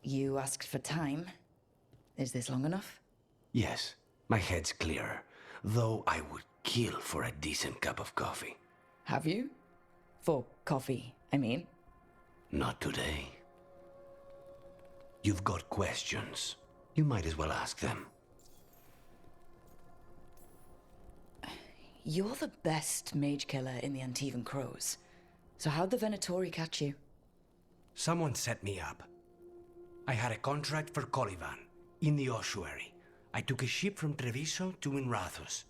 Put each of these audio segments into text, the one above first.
You asked for time. Is this long enough? Yes, my head's clearer, though I would kill for a decent cup of coffee. Have you? For coffee, I mean. Not today. You've got questions. You might as well ask them. You're the best mage killer in the Antivan Crows. So how'd the Venatori catch you? Someone set me up. I had a contract for Colivan, in the ossuary. I took a ship from Treviso to Inrathus.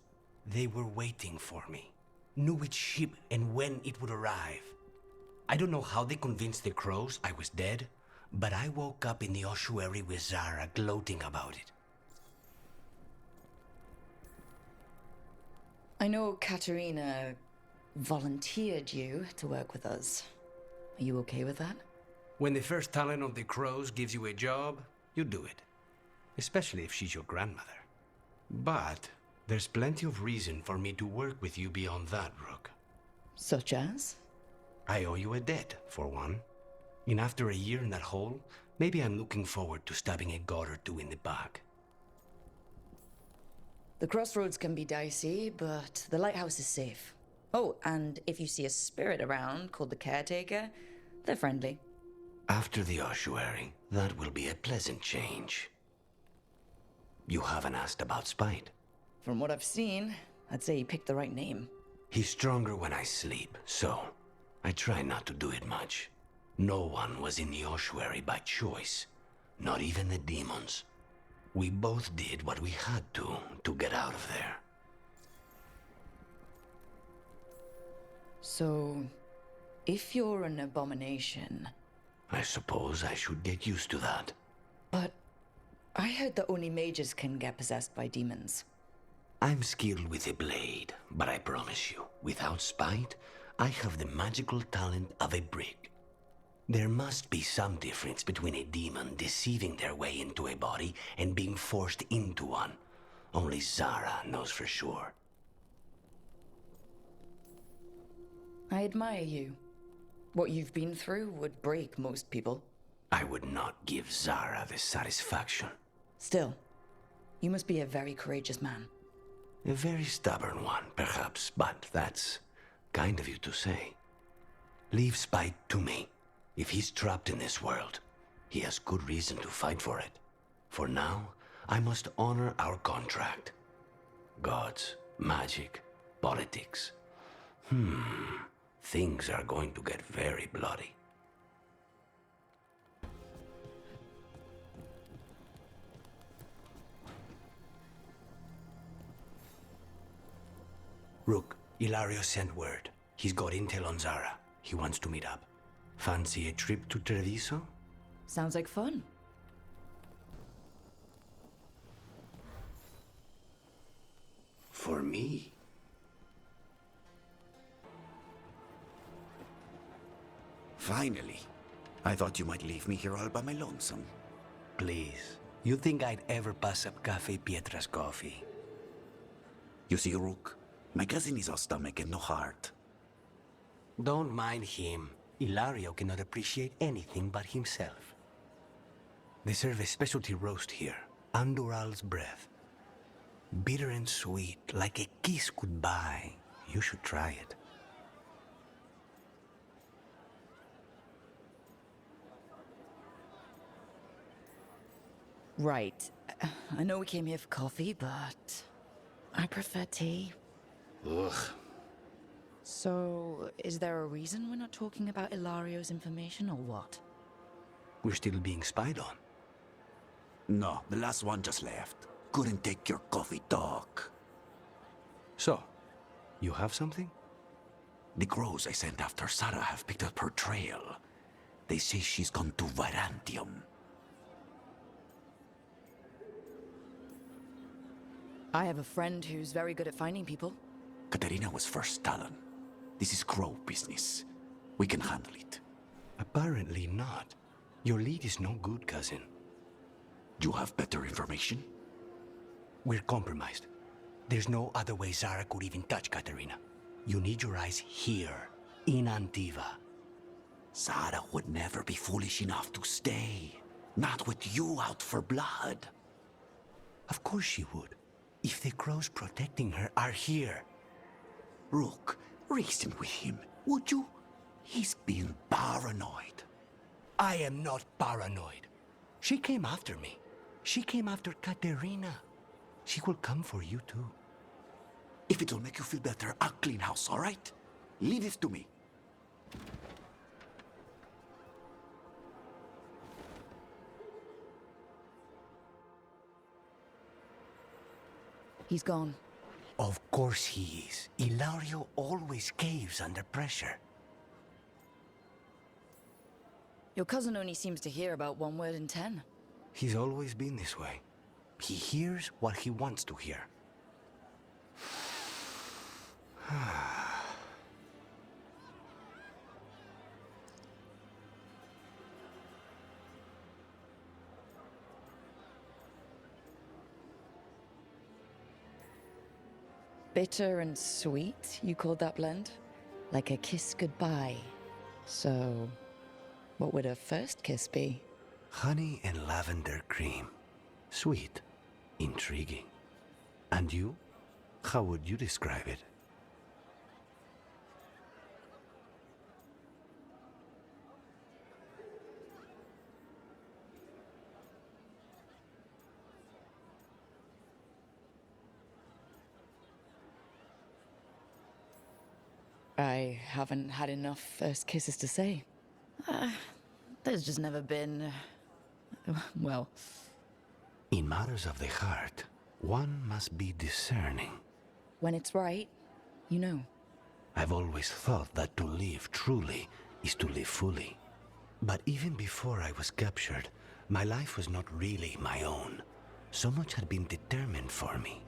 They were waiting for me. Knew which ship and when it would arrive. I don't know how they convinced the Crows I was dead, but I woke up in the ossuary with Zara gloating about it. I know Katerina volunteered you to work with us. Are you okay with that? When the first talent of the Crows gives you a job, you do it. Especially if she's your grandmother. But there's plenty of reason for me to work with you beyond that, Rook. Such as? I owe you a debt, for one. And after a year in that hole, maybe I'm looking forward to stabbing a god or two in the back. The crossroads can be dicey, but the lighthouse is safe. Oh, and if you see a spirit around called the Caretaker, they're friendly. After the ossuary, that will be a pleasant change. You haven't asked about Spite. From what I've seen, I'd say you picked the right name. He's stronger when I sleep, so I try not to do it much. No one was in the ossuary by choice, not even the demons. We both did what we had to get out of there. So, if you're an abomination... I suppose I should get used to that. But I heard that only mages can get possessed by demons. I'm skilled with a blade, but I promise you, without Spite, I have the magical talent of a brick. There must be some difference between a demon deceiving their way into a body and being forced into one. Only Zara knows for sure. I admire you. What you've been through would break most people. I would not give Zara the satisfaction. Still, you must be a very courageous man. A very stubborn one, perhaps, but that's kind of you to say. Leave Spite to me. If he's trapped in this world, he has good reason to fight for it. For now, I must honor our contract. Gods, magic, politics. Things are going to get very bloody. Rook, Ilario sent word. He's got intel on Zara. He wants to meet up. Fancy a trip to Treviso? Sounds like fun. For me? Finally. I thought you might leave me here all by my lonesome. Please. You think I'd ever pass up Cafe Pietra's coffee? You see, Rook, my cousin is all stomach and no heart. Don't mind him. Ilario cannot appreciate anything but himself. They serve a specialty roast here, Andoral's breath. Bitter and sweet, like a kiss goodbye. You should try it. Right. I know we came here for coffee, but I prefer tea. Ugh. So, is there a reason we're not talking about Ilario's information, or what? We're still being spied on. No, the last one just left. Couldn't take your coffee talk. So, you have something? The crows I sent after Zara have picked up her trail. They say she's gone to Virantium. I have a friend who's very good at finding people. Katerina was first talent. This is crow business. We can handle it. Apparently not. Your lead is no good, cousin. You have better information? We're compromised. There's no other way Zara could even touch Katerina. You need your eyes here, in Antiva. Zara would never be foolish enough to stay. Not with you out for blood. Of course she would. If the crows protecting her are here. Rook, reason with him, would you? He's being paranoid. I am not paranoid. She came after me. She came after Katerina. She will come for you too. If it'll make you feel better, I'll clean house, all right? Leave this to me. He's gone. Of course he is. Ilario always caves under pressure. Your cousin only seems to hear about one word in 10. He's always been this way. He hears what he wants to hear. Bitter and sweet, you called that blend? Like a kiss goodbye. So, what would a first kiss be? Honey and lavender cream. Sweet. Intriguing. And you? How would you describe it? I haven't had enough first kisses to say. There's just never been... well... In matters of the heart, one must be discerning. When it's right, you know. I've always thought that to live truly is to live fully. But even before I was captured, my life was not really my own. So much had been determined for me.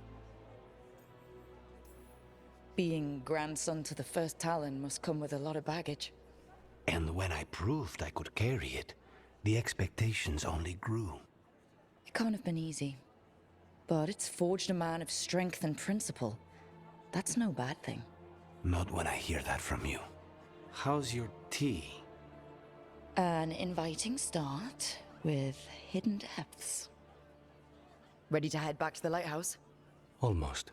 Being grandson to the first Talon must come with a lot of baggage. And when I proved I could carry it, the expectations only grew. It can't have been easy. But it's forged a man of strength and principle. That's no bad thing. Not when I hear that from you. How's your tea? An inviting start with hidden depths. Ready to head back to the lighthouse? Almost.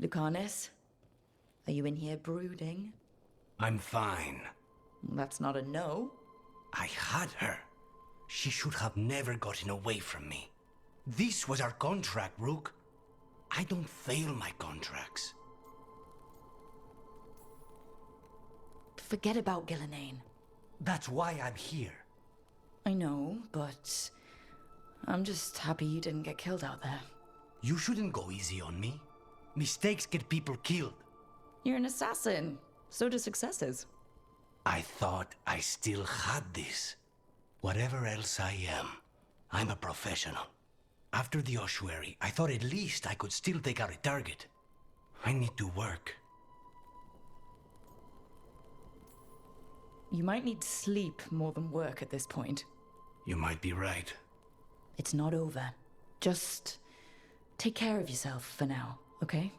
Lucanis, are you in here brooding? I'm fine. That's not a no. I had her. She should have never gotten away from me. This was our contract, Rook. I don't fail my contracts. Forget about Gillenane. That's why I'm here. I know, but I'm just happy you didn't get killed out there. You shouldn't go easy on me. Mistakes get people killed. You're an assassin. So do successes. I thought I still had this. Whatever else I am, I'm a professional. After the ossuary, I thought at least I could still take out a target. I need to work. You might need sleep more than work at this point. You might be right. It's not over. Just take care of yourself for now, okay?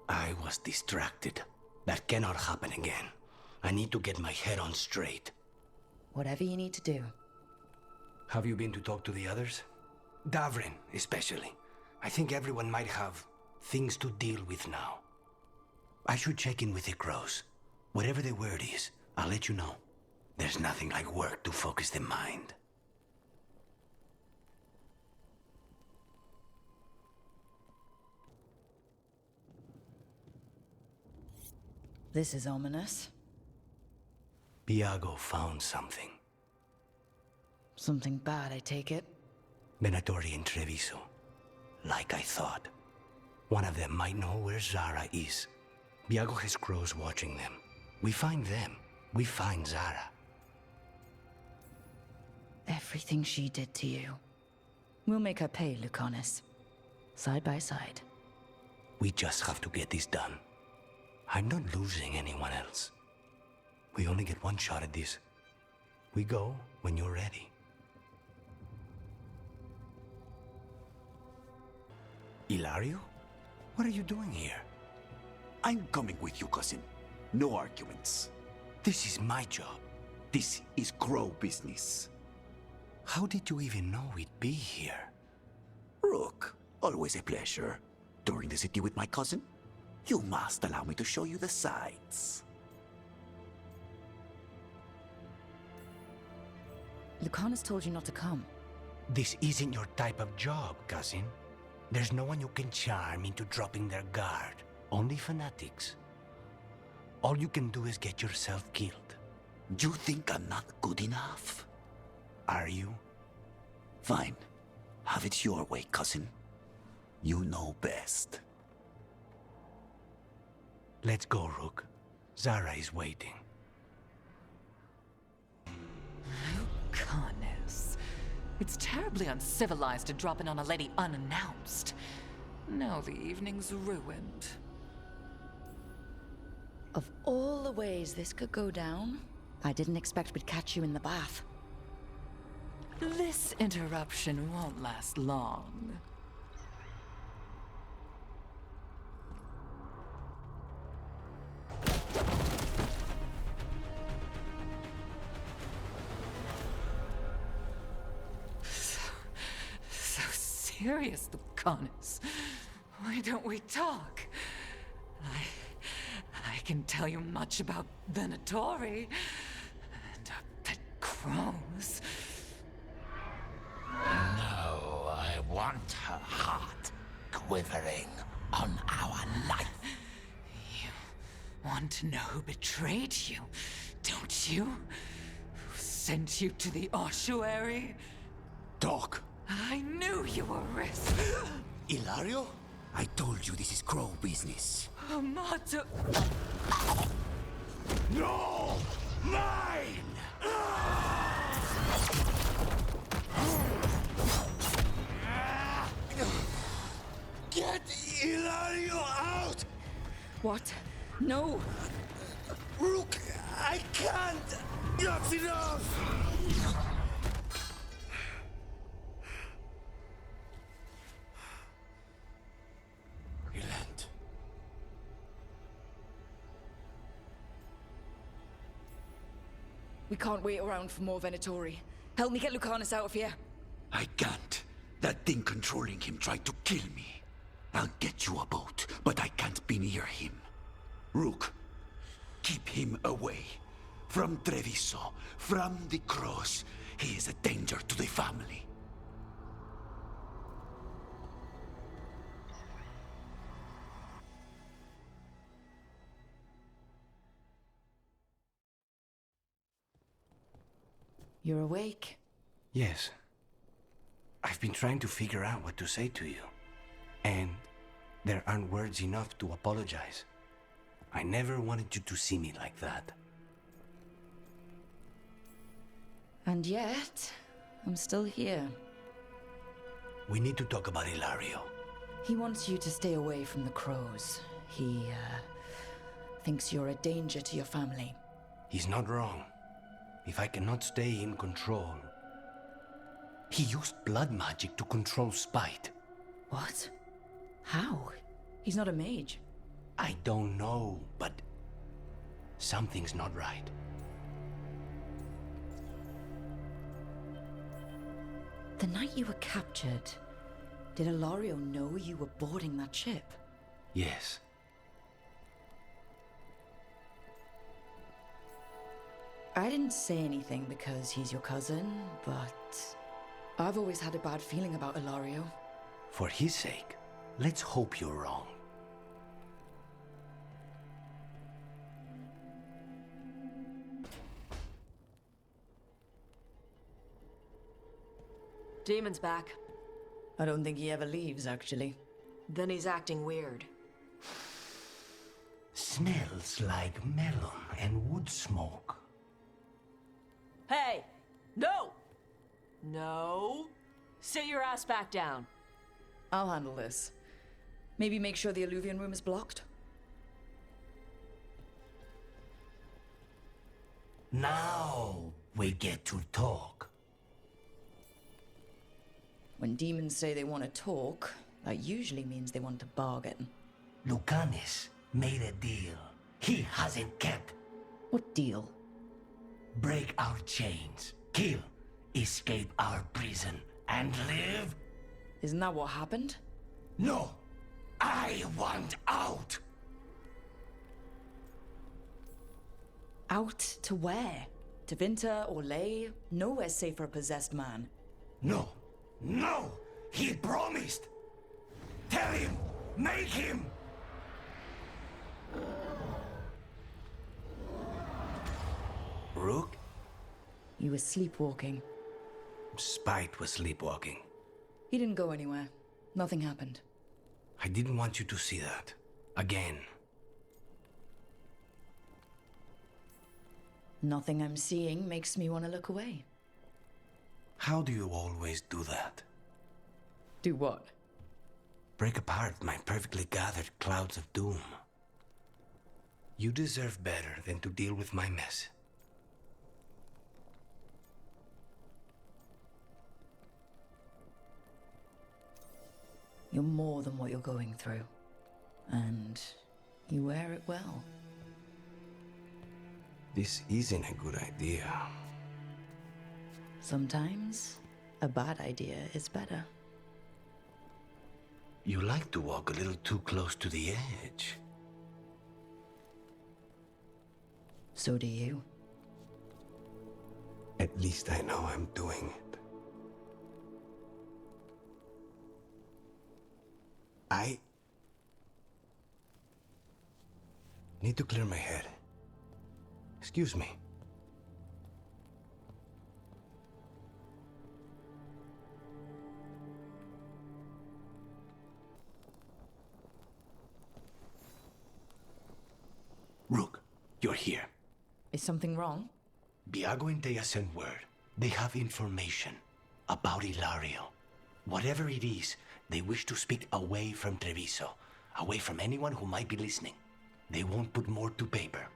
I was distracted. That cannot happen again. I need to get my head on straight. Whatever you need to do. Have you been to talk to the others? Davrin, especially. I think everyone might have things to deal with now. I should check in with the crows. Whatever the word is, I'll let you know. There's nothing like work to focus the mind. This is ominous. Biago found something. Something bad, I take it. Venatori and Treviso. Like I thought. One of them might know where Zara is. Biago has crows watching them. We find them. We find Zara. Everything she did to you. We'll make her pay, Lucanis. Side by side. We just have to get this done. I'm not losing anyone else. We only get one shot at this. We go when you're ready. Ilario? What are you doing here? I'm coming with you, cousin. No arguments. This is my job. This is Crow business. How did you even know we'd be here? Rook, always a pleasure. Touring the city with my cousin? You must allow me to show you the sights. Lucanis told you not to come. This isn't your type of job, cousin. There's no one you can charm into dropping their guard. Only fanatics. All you can do is get yourself killed. You think I'm not good enough? Are you? Fine. Have it your way, cousin. You know best. Let's go, Rook. Zara is waiting. Lucanis. It's terribly uncivilized to drop in on a lady unannounced. Now the evening's ruined. Of all the ways this could go down, I didn't expect we'd catch you in the bath. This interruption won't last long. So serious, Lucanis. Why don't we talk? I can tell you much about Venatori and the crows. No, I want her heart quivering on our life. You want to know who betrayed you, don't you? Who sent you to the ossuary? Talk. I knew you were risk. Ilario? I told you this is Crow business. Amato. No! Mine! Get Ilario out! What? No! Rook, I can't! That's enough! Relent. We can't wait around for more Venatori. Help me get Lucanis out of here. I can't. That thing controlling him tried to kill me. I'll get you a boat, but I can't be near him. Rook, keep him away. From Treviso, from the cross. He is a danger to the family. You're awake? Yes. I've been trying to figure out what to say to you. And there aren't words enough to apologize. I never wanted you to see me like that. And yet, I'm still here. We need to talk about Ilario. He wants you to stay away from the crows. He, thinks you're a danger to your family. He's not wrong. If I cannot stay in control... He used blood magic to control spite. What? How? He's not a mage. I don't know, but... something's not right. The night you were captured, did Ilario know you were boarding that ship? Yes. I didn't say anything because he's your cousin, but I've always had a bad feeling about Ilario. For his sake, let's hope you're wrong. Demon's back. I don't think he ever leaves, actually. Then he's acting weird. Smells like melon and wood smoke. Hey! No! No! Sit your ass back down. I'll handle this. Maybe make sure the Alluvian room is blocked? Now we get to talk. When demons say they want to talk, that usually means they want to bargain. Lucanis, Made a deal he hasn't kept. What deal? Break our chains, kill, escape our prison, and live? Isn't that what happened? No! I want out! Out to where? To Vinter or Lay? Nowhere's safe for a possessed man. No! No! He promised! Tell him! Make him! Rook? You were sleepwalking. Spite was sleepwalking. He didn't go anywhere. Nothing happened. I didn't want you to see that. Again. Nothing I'm seeing makes me want to look away. How do you always do that? Do what? Break apart my perfectly gathered clouds of doom. You deserve better than to deal with my mess. You're more than what you're going through. And you wear it well. This isn't a good idea. Sometimes, a bad idea is better. You like to walk a little too close to the edge. So do you. At least I know I'm doing it. I need to clear my head. Excuse me. Rook, you're here. Is something wrong? Biago and Thea sent word. They have information about Ilario. Whatever it is, they wish to speak away from Treviso, away from anyone who might be listening. They won't put more to paper.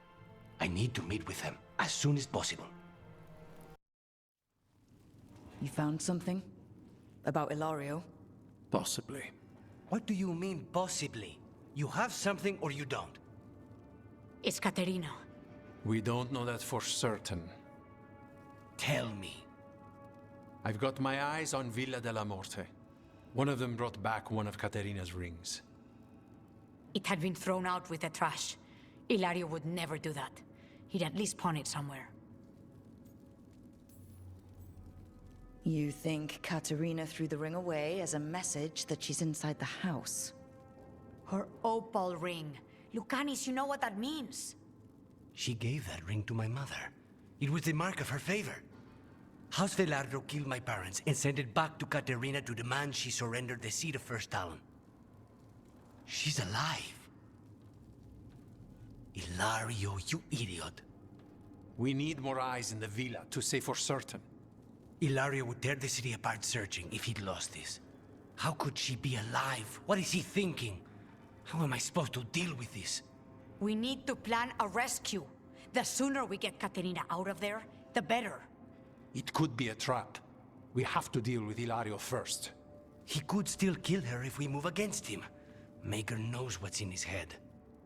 I need to meet with them as soon as possible. You found something? About Ilario? Possibly. What do you mean, possibly? You have something or you don't? It's Caterina. We don't know that for certain. Tell me. I've got my eyes on Villa della Morte. One of them brought back one of Caterina's rings. It had been thrown out with the trash. Ilario would never do that. He'd at least pawn it somewhere. You think Caterina threw the ring away as a message that she's inside the house? Her opal ring. Lucanis, you know what that means. She gave that ring to my mother. It was the mark of her favor. House Velardo killed my parents and sent it back to Caterina to demand she surrender the seat of First Talon. She's alive. Ilario, you idiot. We need more eyes in the villa to say for certain. Ilario would tear the city apart searching if he'd lost this. How could she be alive? What is he thinking? How am I supposed to deal with this? We need to plan a rescue. The sooner we get Caterina out of there, the better. It could be a trap. We have to deal with Ilario first. He could still kill her if we move against him. Maker knows what's in his head.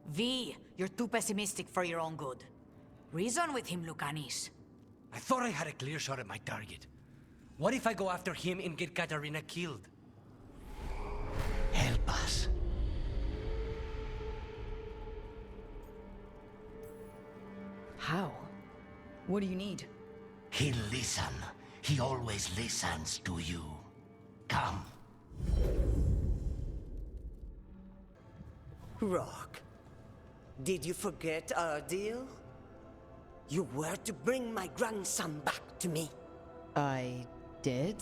V, you're too pessimistic for your own good. Reason with him, Lucanis. I thought I had a clear shot at my target. What if I go after him and get Caterina killed? Help us. How? What do you need? He'll listen. He always listens to you. Come. Rock, did you forget our deal? You were to bring my grandson back to me. I did?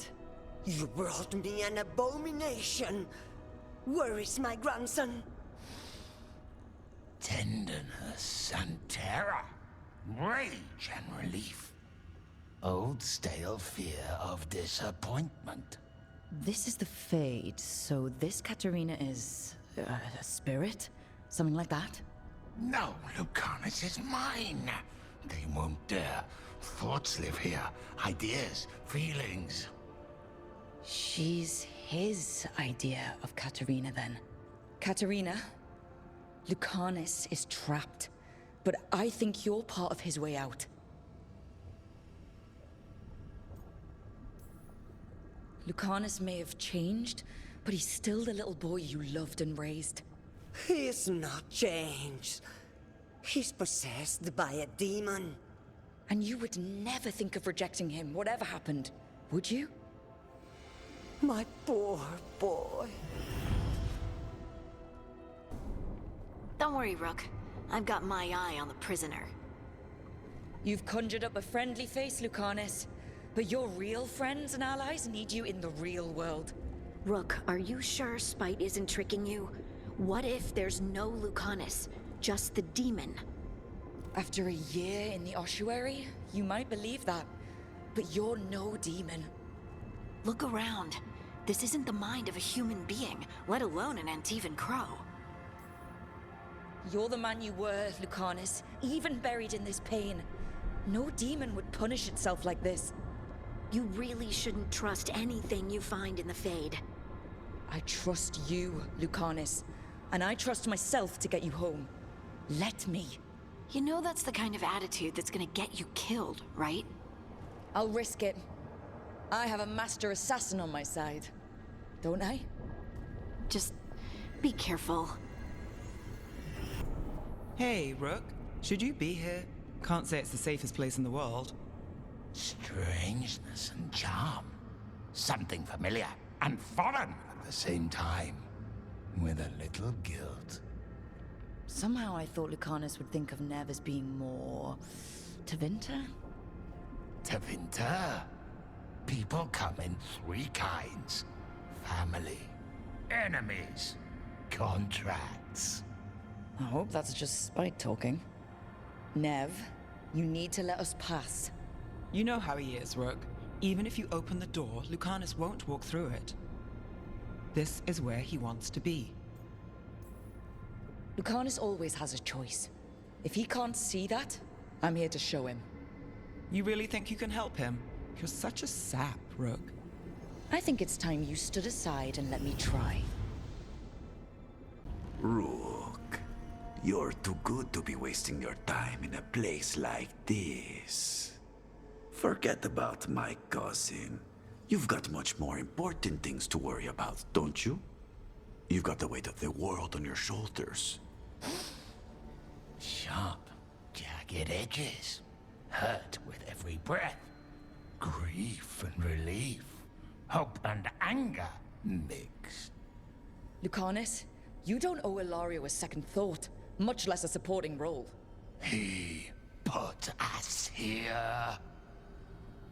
You brought me an abomination. Where is my grandson? Tenderness and terror, rage and relief. Old stale fear of disappointment. This is the Fade, so this Caterina is... a spirit? Something like that? No, Lucanis is mine. They won't dare. Thoughts live here. Ideas, feelings. She's his idea of Caterina, then. Caterina, Lucanis is trapped, but I think you're part of his way out. Lucanis may have changed, but he's still the little boy you loved and raised. He's not changed. He's possessed by a demon. And you would never think of rejecting him, whatever happened, would you? My poor boy. Don't worry, Rook. I've got my eye on the prisoner. You've conjured up a friendly face, Lucanis. But your real friends and allies need you in the real world. Rook, are you sure Spite isn't tricking you? What if there's no Lucanis, just the demon? After a year in the ossuary, you might believe that. But you're no demon. Look around. This isn't the mind of a human being, let alone an Antivan Crow. You're the man you were, Lucanis, even buried in this pain. No demon would punish itself like this. You really shouldn't trust anything you find in the Fade. I trust you, Lucanis. And I trust myself to get you home. Let me. You know that's the kind of attitude that's gonna get you killed, right? I'll risk it. I have a master assassin on my side. Don't I? Just be careful. Hey, Rook. Should you be here? Can't say it's the safest place in the world. Strangeness and charm. Something familiar and foreign at the same time. With a little guilt. Somehow I thought Lucanis would think of Nev as being more... Tevinter? Tevinter. People come in three kinds. Family. Enemies. Contracts. I hope that's just Spite talking. Nev, you need to let us pass. You know how he is, Rook. Even if you open the door, Lucanis won't walk through it. This is where he wants to be. Lucanis always has a choice. If he can't see that, I'm here to show him. You really think you can help him? You're such a sap, Rook. I think it's time you stood aside and let me try. Rook, you're too good to be wasting your time in a place like this. Forget about my cousin. You've got much more important things to worry about, don't you? You've got the weight of the world on your shoulders. Sharp, jagged edges. Hurt with every breath. Grief and relief. Hope and anger mixed. Lucanis, you don't owe Ilario a second thought, much less a supporting role. He put us here.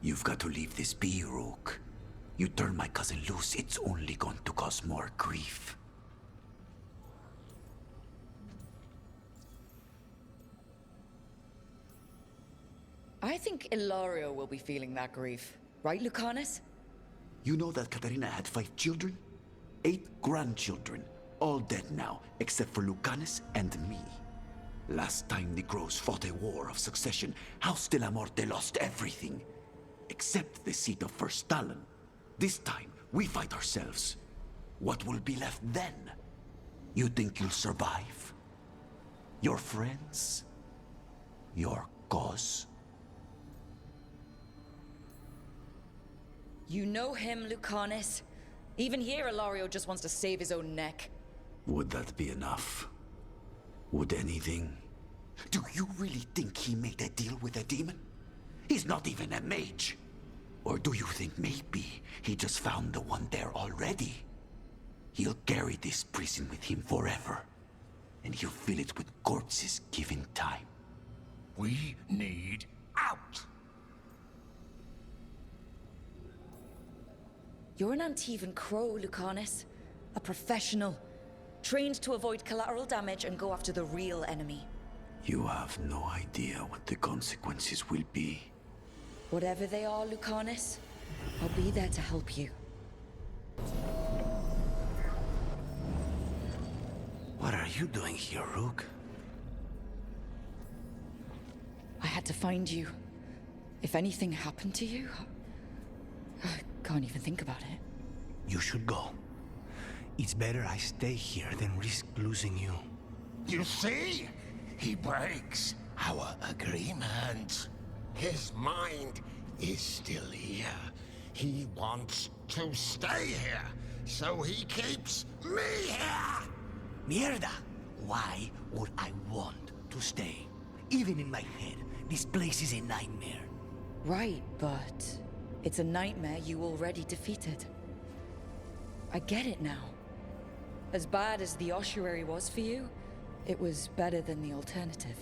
You've got to leave this be, Rook. You turn my cousin loose, it's only going to cause more grief. I think Ilario will be feeling that grief. Right, Lucanis? You know that Katarina had 5 children? 8 grandchildren. All dead now, except for Lucanis and me. Last time the Grows fought a war of succession, House de la Morte lost everything. Except the seat of First Talon. This time, we fight ourselves. What will be left then? You think you'll survive? Your friends? Your cause? You know him, Lucanis. Even here, Ilario just wants to save his own neck. Would that be enough? Would anything? Do you really think he made a deal with a demon? He's not even a mage. Or do you think maybe he just found the one there already? He'll carry this prison with him forever. And he'll fill it with corpses given time. We need out! You're an Antivan Crow, Lucanis. A professional. Trained to avoid collateral damage and go after the real enemy. You have no idea what the consequences will be. Whatever they are, Lucanis, I'll be there to help you. What are you doing here, Rook? I had to find you. If anything happened to you, I can't even think about it. You should go. It's better I stay here than risk losing you. You see? He breaks our agreement. His mind is still here. He wants to stay here, so he keeps me here! Mierda! Why would I want to stay? Even in my head, this place is a nightmare. Right, but it's a nightmare you already defeated. I get it now. As bad as the ossuary was for you, it was better than the alternative.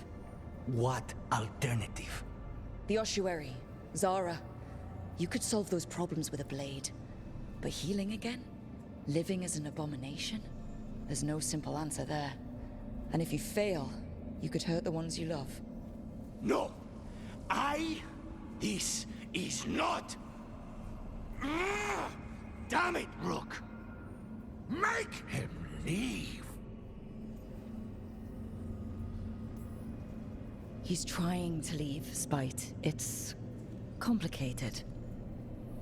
What alternative? The ossuary, Zara. You could solve those problems with a blade. But healing again? Living as an abomination? There's no simple answer there. And if you fail, you could hurt the ones you love. No! This is not... Damn it, Rook! Make him leave! He's trying to leave, Spite. It's complicated.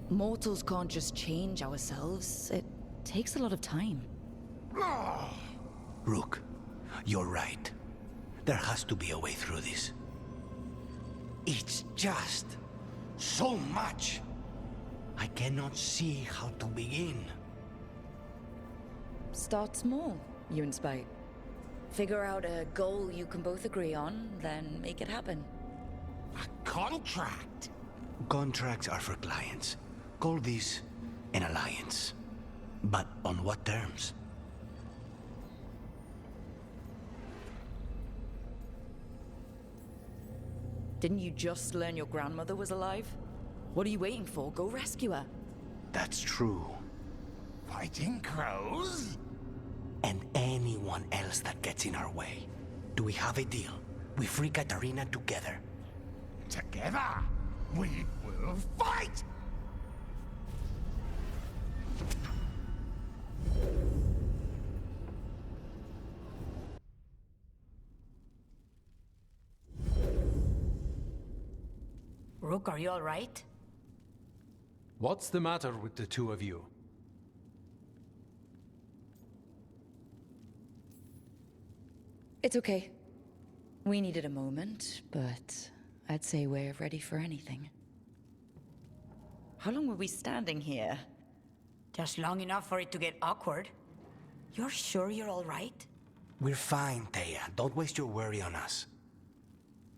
Mortals can't just change ourselves. It takes a lot of time. Rook, you're right. There has to be a way through this. It's just so much. I cannot see how to begin. Start small, you and Spite. Figure out a goal you can both agree on, then make it happen. A contract? Contracts are for clients. Call this an alliance. But on what terms? Didn't you just learn your grandmother was alive? What are you waiting for? Go rescue her. That's true. Fighting crows? And anyone else that gets in our way. Do we have a deal? We free Katarina together. Together, we will fight! Rook, are you all right? What's the matter with the two of you? It's okay. We needed a moment, but I'd say we're ready for anything. How long were we standing here? Just long enough for it to get awkward. You're sure you're all right? We're fine, Thea. Don't waste your worry on us.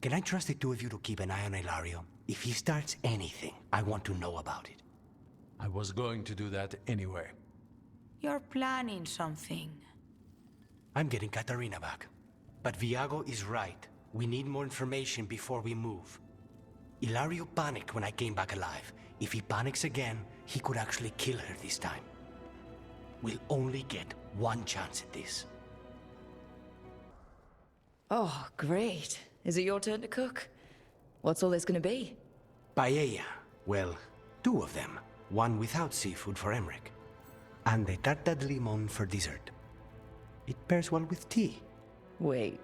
Can I trust the two of you to keep an eye on Ilario? If he starts anything, I want to know about it. I was going to do that anyway. You're planning something. I'm getting Katarina back. But Viago is right. We need more information before we move. Ilario panicked when I came back alive. If he panics again, he could actually kill her this time. We'll only get one chance at this. Oh, great. Is it your turn to cook? What's all this gonna be? Paella. Well, two of them. One without seafood for Emmerich. And a tarta de limon for dessert. It pairs well with tea. Wait.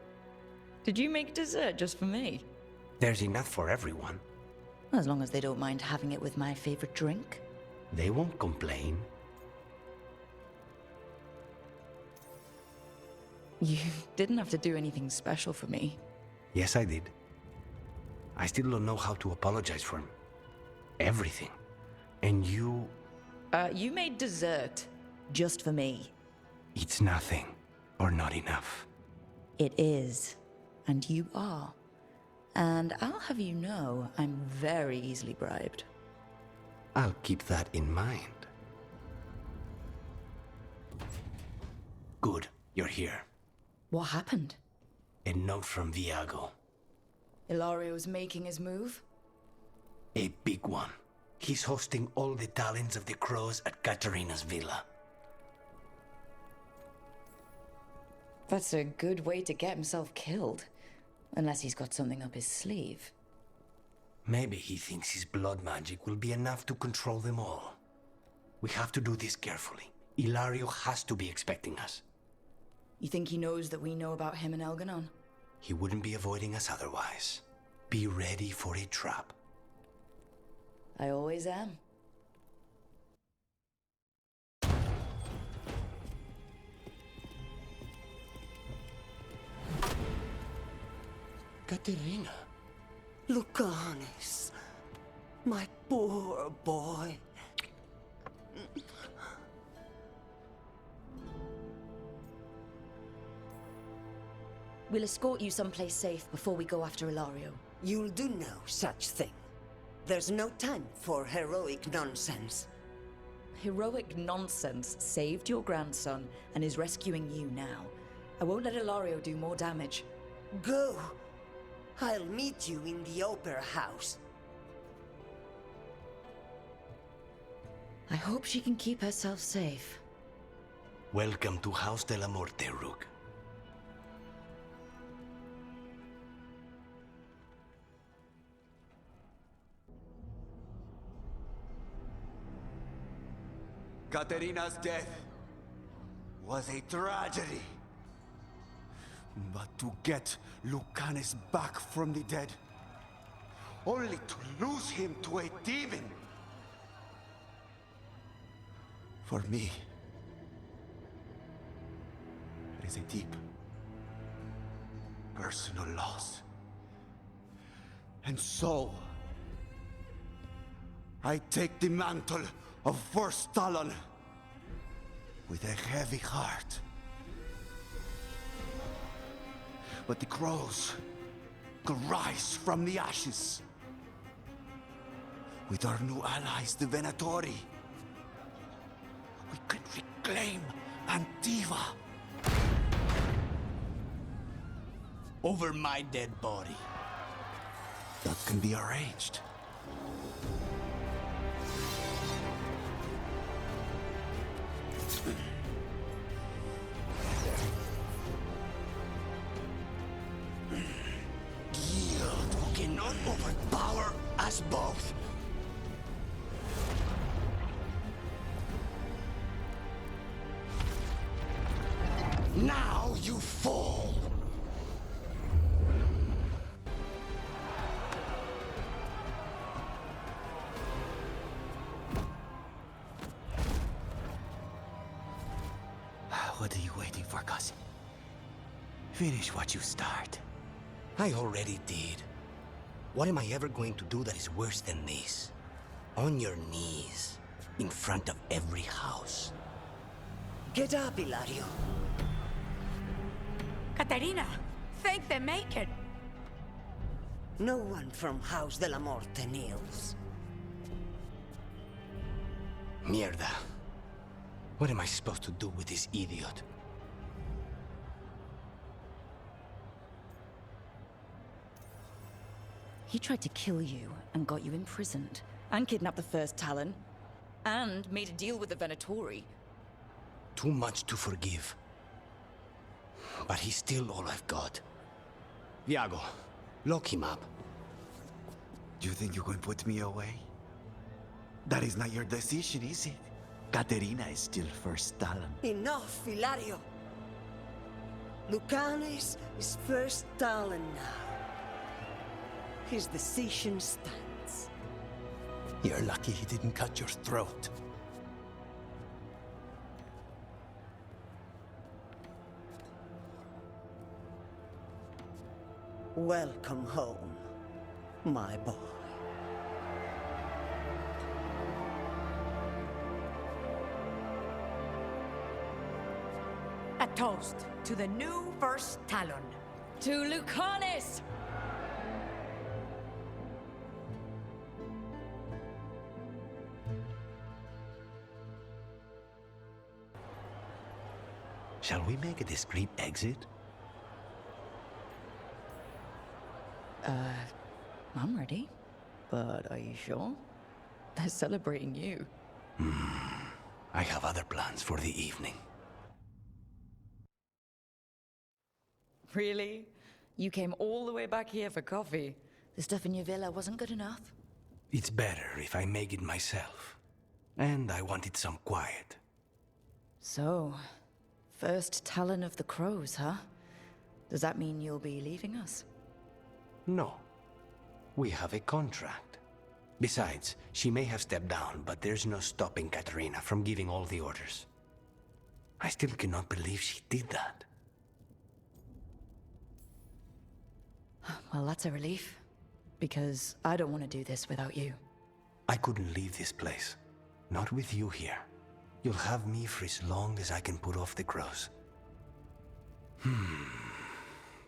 Did you make dessert just for me? There's enough for everyone. As long as they don't mind having it with my favorite drink. They won't complain. You didn't have to do anything special for me. Yes, I did. I still don't know how to apologize for everything. And you... You made dessert just for me. It's nothing, or not enough. It is, and you are. And I'll have you know, I'm very easily bribed. I'll keep that in mind. Good, you're here. What happened? A note from Viago. Ilario's making his move? A big one. He's hosting all the talents of the crows at Katarina's villa. That's a good way to get himself killed. Unless he's got something up his sleeve. Maybe he thinks his blood magic will be enough to control them all. We have to do this carefully. Ilario has to be expecting us. You think he knows that we know about him and Elganon? He wouldn't be avoiding us otherwise. Be ready for a trap. I always am. Katerina. Lucanis, my poor boy. We'll escort you someplace safe before we go after Ilario. You'll do no such thing. There's no time for heroic nonsense. Heroic nonsense saved your grandson and is rescuing you now. I won't let Ilario do more damage. Go! I'll meet you in the opera house. I hope she can keep herself safe. Welcome to House de la Morte, Rook. Caterina's death was a tragedy. But to get Lucanis back from the dead, only to lose him to a demon. For me, it is a deep, personal loss. And so, I take the mantle of First Talon with a heavy heart. But the crows could rise from the ashes. With our new allies, the Venatori, we can reclaim Antiva. Over my dead body. That can be arranged. Yield who cannot overpower us both. Now you fall. What are you waiting for, cousin? Finish what you start. I already did. What am I ever going to do that is worse than this? On your knees, in front of every house. Get up, Ilario. Caterina, thank the Maker. No one from House de la Morte kneels. Mierda. What am I supposed to do with this idiot? He tried to kill you and got you imprisoned, and kidnapped the First Talon, and made a deal with the Venatori. Too much to forgive. But he's still all I've got. Viago, lock him up. You think you can put me away? That is not your decision, is it? Caterina is still First Talon. Enough, Ilario. Lucanis is First Talon now. His decision stands. You're lucky he didn't cut your throat. Welcome home, my boy. A toast to the new First Talon. To Lucanis! Shall we make a discreet exit? I'm ready. But are you sure? They're celebrating you. I have other plans for the evening. Really? You came all the way back here for coffee? The stuff in your villa wasn't good enough? It's better if I make it myself. And I wanted some quiet. So, First Talon of the Crows, huh? Does that mean you'll be leaving us? No. We have a contract. Besides, she may have stepped down, but there's no stopping Katerina from giving all the orders. I still cannot believe she did that. Well, that's a relief. Because I don't want to do this without you. I couldn't leave this place. Not with you here. You'll have me for as long as I can put off the crows.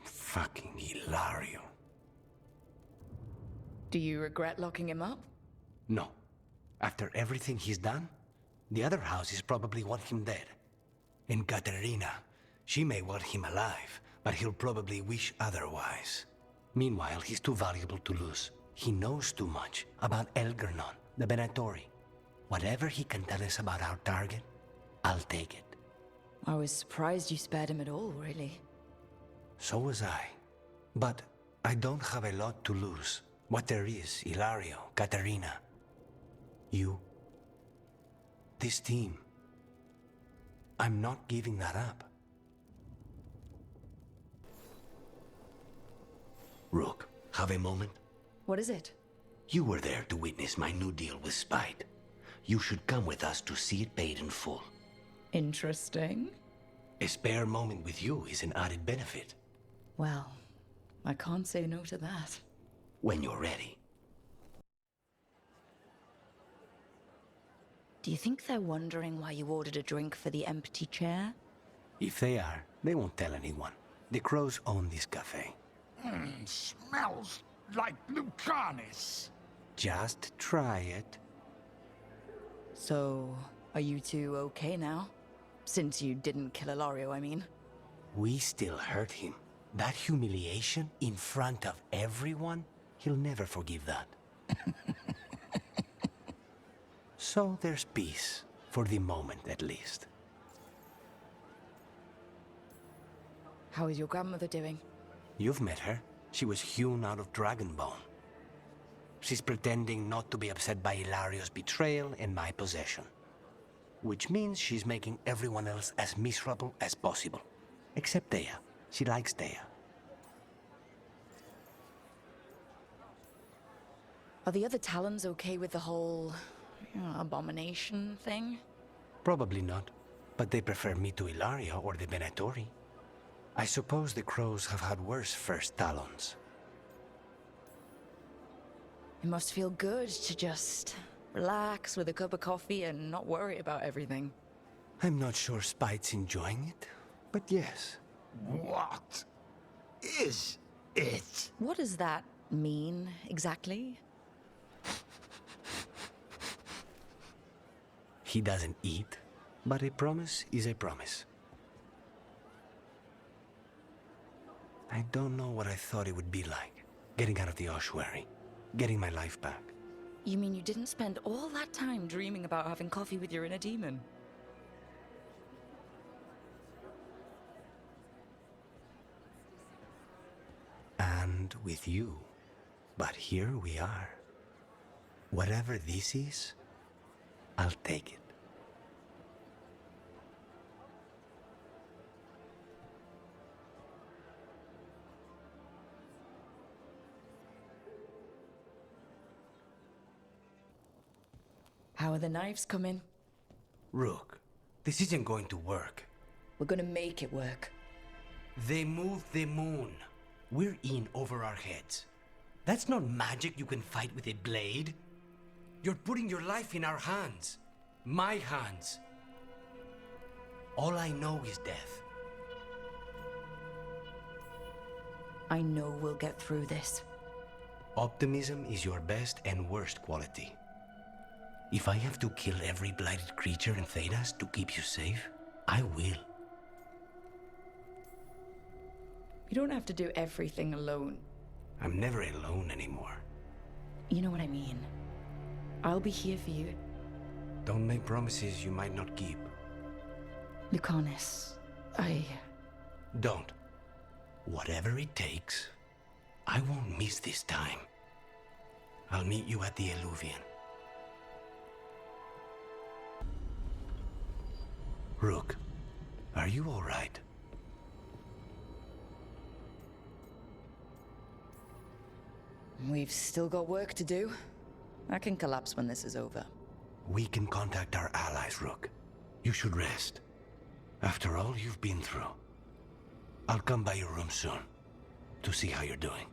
Fucking Hilario. Do you regret locking him up? No. After everything he's done, the other houses probably want him dead. And Katerina, she may want him alive, but he'll probably wish otherwise. Meanwhile, he's too valuable to lose. He knows too much about Elgernon, the Benatori. Whatever he can tell us about our target, I'll take it. I was surprised you spared him at all, really. So was I. But I don't have a lot to lose. What there is, Hilario, Katerina, you, this team. I'm not giving that up. Rook, have a moment? What is it? You were there to witness my new deal with Spite. You should come with us to see it paid in full. Interesting. A spare moment with you is an added benefit. Well, I can't say no to that. When you're ready. Do you think they're wondering why you ordered a drink for the empty chair? If they are, they won't tell anyone. The crows own this cafe. Smells like Lucanis. Just try it. So, are you two okay now? Since you didn't kill Ilario, I mean. We still hurt him. That humiliation in front of everyone, he'll never forgive that. So there's peace, for the moment at least. How is your grandmother doing? You've met her. She was hewn out of Dragonbone. She's pretending not to be upset by Hilario's betrayal and my possession. Which means she's making everyone else as miserable as possible. Except Dea. She likes Dea. Are the other Talons okay with the whole abomination thing? Probably not, but they prefer me to Hilario or the Benatori. I suppose the crows have had worse first Talons. It must feel good to just relax with a cup of coffee and not worry about everything. I'm not sure Spite's enjoying it, but yes. What is it? What does that mean, exactly? He doesn't eat, but a promise is a promise. I don't know what I thought it would be like, getting out of the ossuary, getting my life back. You mean you didn't spend all that time dreaming about having coffee with your inner demon? And with you. But here we are. Whatever this is, I'll take it. How are the knives coming? Rook, this isn't going to work. We're gonna make it work. They moved the moon. We're in over our heads. That's not magic you can fight with a blade. You're putting your life in our hands. My hands. All I know is death. I know we'll get through this. Optimism is your best and worst quality. If I have to kill every blighted creature in Thedas to keep you safe, I will. You don't have to do everything alone. I'm never alone anymore. You know what I mean. I'll be here for you. Don't make promises you might not keep. Lucanis, Don't. Whatever it takes, I won't miss this time. I'll meet you at the Eluvian. Rook, are you all right? We've still got work to do. I can collapse when this is over. We can contact our allies, Rook. You should rest. After all you've been through. I'll come by your room soon to see how you're doing.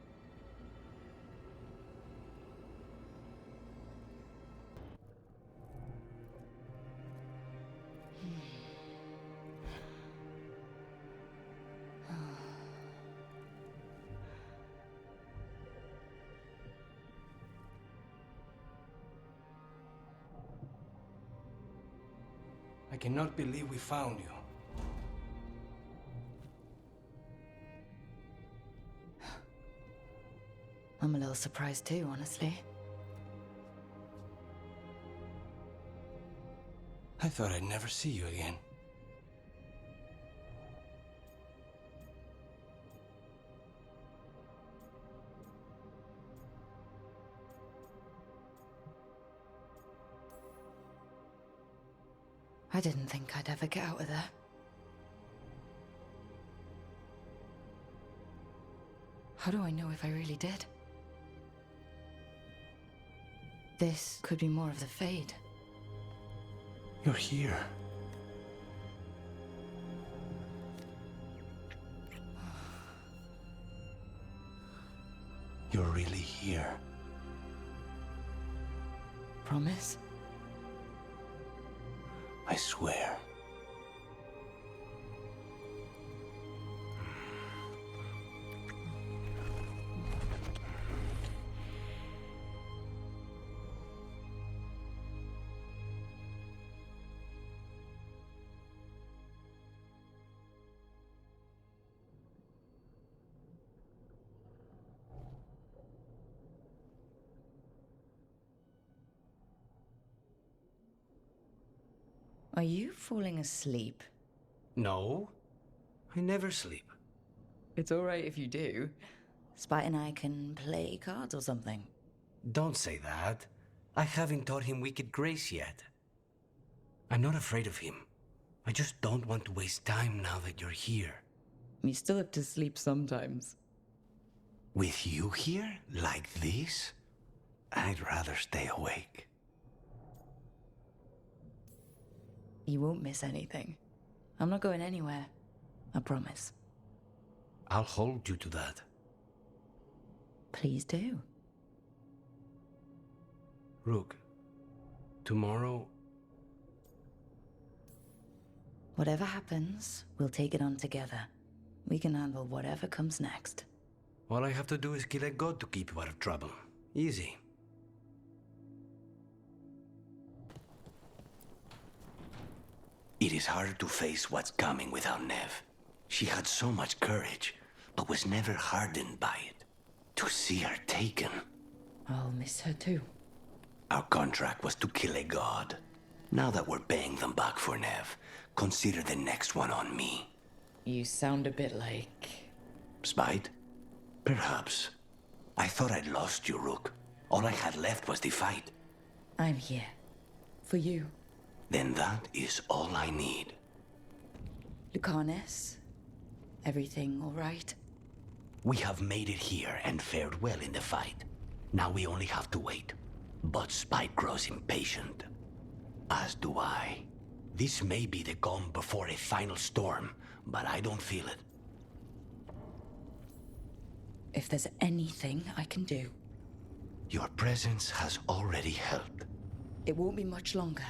cannot believe we found you. I'm a little surprised too, honestly. I thought I'd never see you again. I didn't think I'd ever get out of there. How do I know if I really did? This could be more of the Fade. You're here. You're really here. Promise? I swear. Are you falling asleep? No, I never sleep. It's alright if you do. Spite and I can play cards or something. Don't say that. I haven't taught him wicked grace yet. I'm not afraid of him. I just don't want to waste time now that you're here. You still have to sleep sometimes. With you here, like this, I'd rather stay awake. You won't miss anything. I'm not going anywhere. I promise. I'll hold you to that. Please do. Rook, tomorrow... Whatever happens, we'll take it on together. We can handle whatever comes next. All I have to do is kill a god to keep you out of trouble. Easy. It is hard to face what's coming without Neve. She had so much courage, but was never hardened by it. To see her taken... I'll miss her too. Our contract was to kill a god. Now that we're paying them back for Neve, consider the next one on me. You sound a bit like... Spite? Perhaps. I thought I'd lost you, Rook. All I had left was the fight. I'm here. For you. Then that is all I need. Lucanis? Everything all right? We have made it here and fared well in the fight. Now we only have to wait. But Spite grows impatient. As do I. This may be the calm before a final storm, but I don't feel it. If there's anything I can do... Your presence has already helped. It won't be much longer.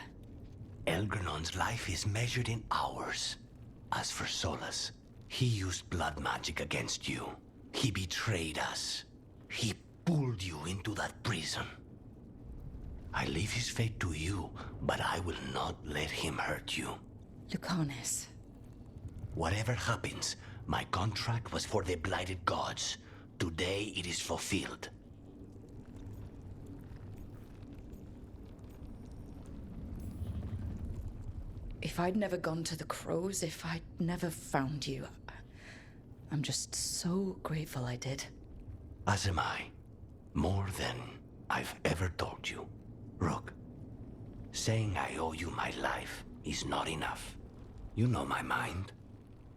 Elgrenon's life is measured in hours. As for Solus, he used blood magic against you. He betrayed us. He pulled you into that prison. I leave his fate to you, but I will not let him hurt you. Lucanis. Whatever happens, my contract was for the blighted gods. Today it is fulfilled. If I'd never gone to the Crows, if I'd never found you, I'm just so grateful I did. As am I. More than I've ever told you. Rook, saying I owe you my life is not enough. You know my mind.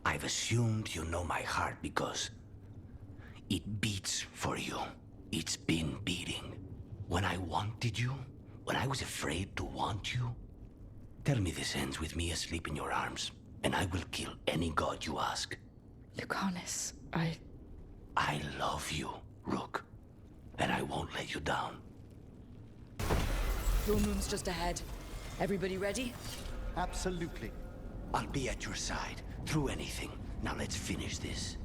I've assumed you know my heart because it beats for you. It's been beating. When I wanted you, when I was afraid to want you, tell me this ends with me asleep in your arms, and I will kill any god you ask. Lucanis, I love you, Rook, and I won't let you down. Throne room's just ahead. Everybody ready? Absolutely. I'll be at your side, through anything. Now let's finish this.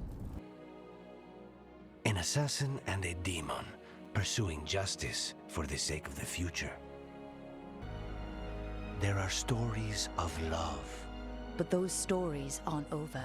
An assassin and a demon, pursuing justice for the sake of the future. There are stories of love. But those stories aren't over.